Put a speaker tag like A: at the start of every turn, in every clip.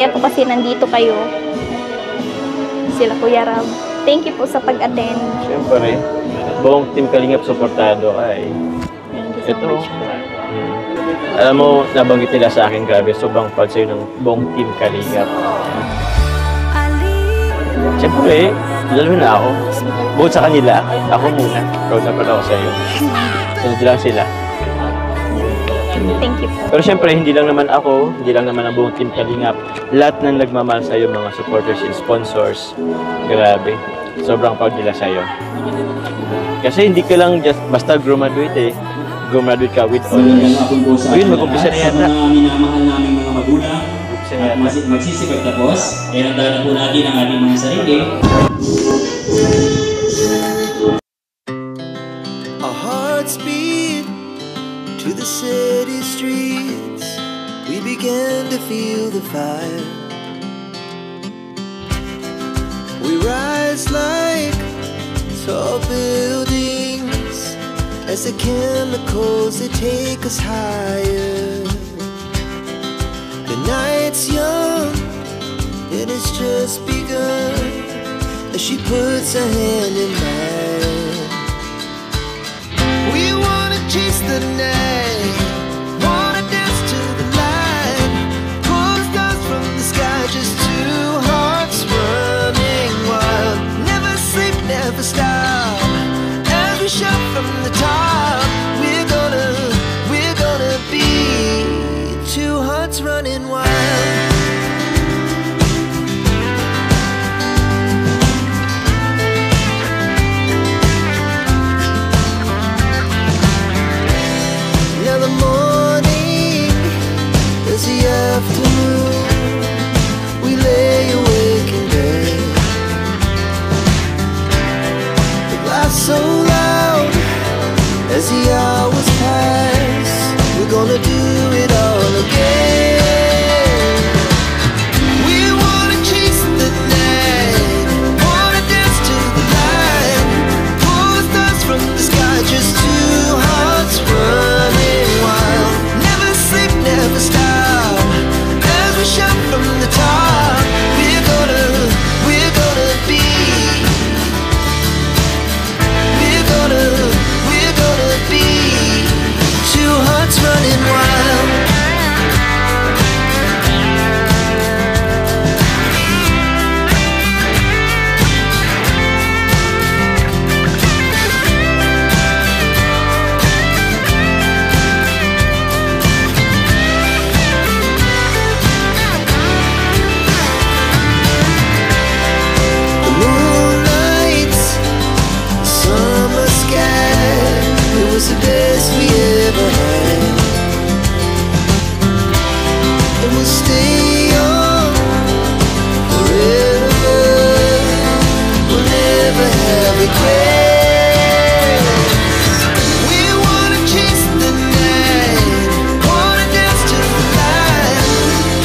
A: Kaya po kasi nandito kayo, sila Kuya Rab. Thank you po sa pag-attend.
B: Siyempre, buong Team Kalingap suportado ay.
A: Thank you so much po.
B: Alam mo, nabanggit nila sa akin, grabe, sobrang proud sa'yo ng buong Team Kalingap. Siyempre, lalo na ako. Bukod sa kanila, ako muna. Proud na proud ako sa'yo. Sunod lang sila.
A: Thank you po.
B: Pero siyempre, hindi lang naman ako, hindi lang naman ang buong Team Kalingap. Lahat ng nagmamahal sa'yo, mga supporters and sponsors, grabe. Sobrang proud nila sa'yo. Kasi hindi ka lang just basta graduate eh. Graduate ka with honors. Ayun, mag-umpisa na yata.
C: Sa mga minamahal naming mga magulang at magsisipag tapos, ay handa na po natin ang ating mga sarili.
D: Our hearts beat to the city streets. We began to feel the fire. We rise like tall buildings as the chemicals they take us higher. The night's young and it's just begun as she puts her hand in mine. We wanna chase the night, wanna dance to the light, pull the stars from the sky, just two hearts running wild. Never sleep, never stop, as we shout from the top. We're gonna be two hearts running wild. Now the morning is the afternoon. We lay awake in bed. The laughs so loud as the hours pass. We're gonna do it all again. We wanna chase the night, wanna dance to the light, pull the stars from the sky, just two hearts running wild. Never sleep, never stop, as we shout from the top. We're gonna be. We're gonna be two hearts running wild. The moonlights, summer sky, it was the best we ever had. And we'll stay young forever. We'll never have regrets. We wanna chase the night, wanna dance to the light,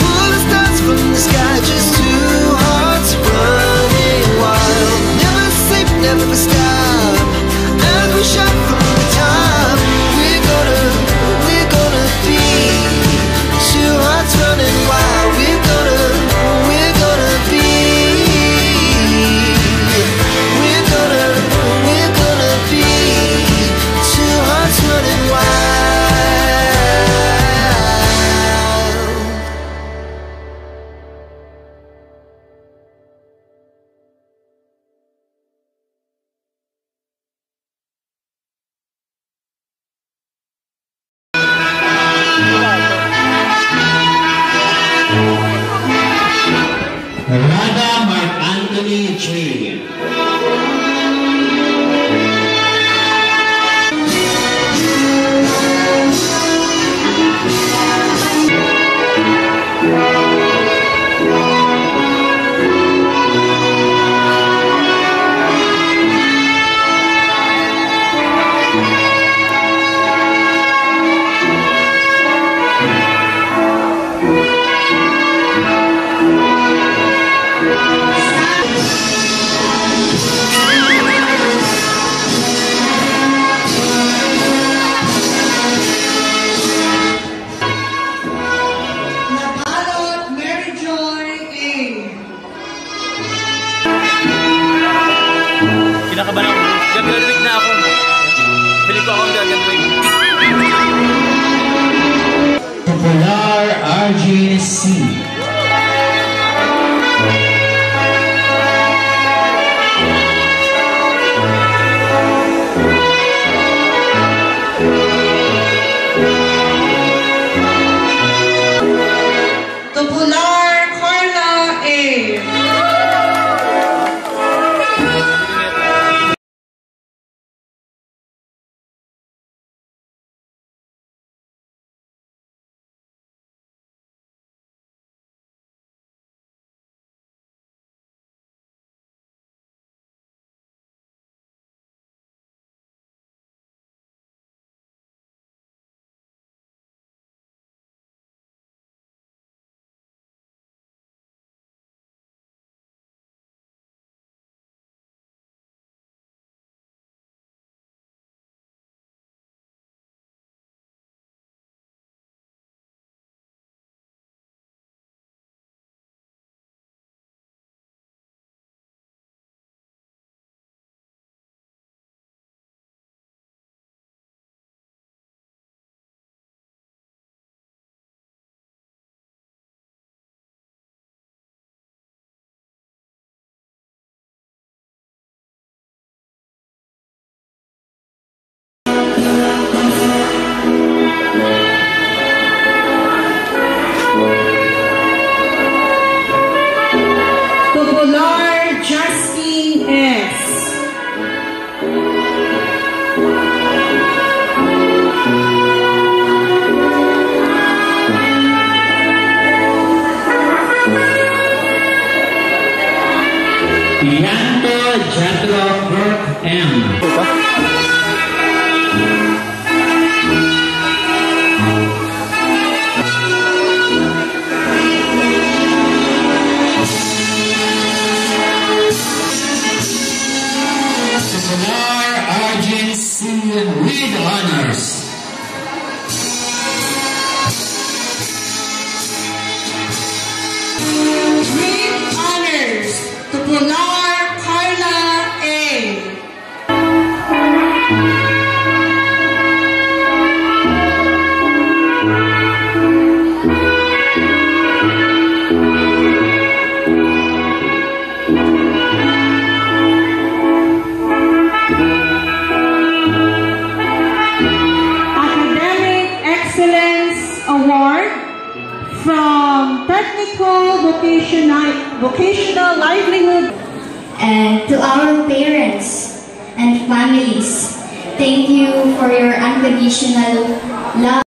D: pull the stars from the sky, just two hearts running wild. Never sleep, never stop, as we shout from the top. We're gonna be two hearts running wild. We're gonna be. We're gonna be two hearts running wild.
C: Rada Mark Anthony Tree.
B: ako. Pili ko akong gagawin.
C: Popular RGC.
E: Popular Carla A. Popular Justine S.
C: Pianto Jethro Kirk M. Popular Argency with honors.
E: With honors, Popular Carla A. Academic Excellence Award from Technical Vocational Livelihood.
F: And to our parents and families, thank you for your unconditional love.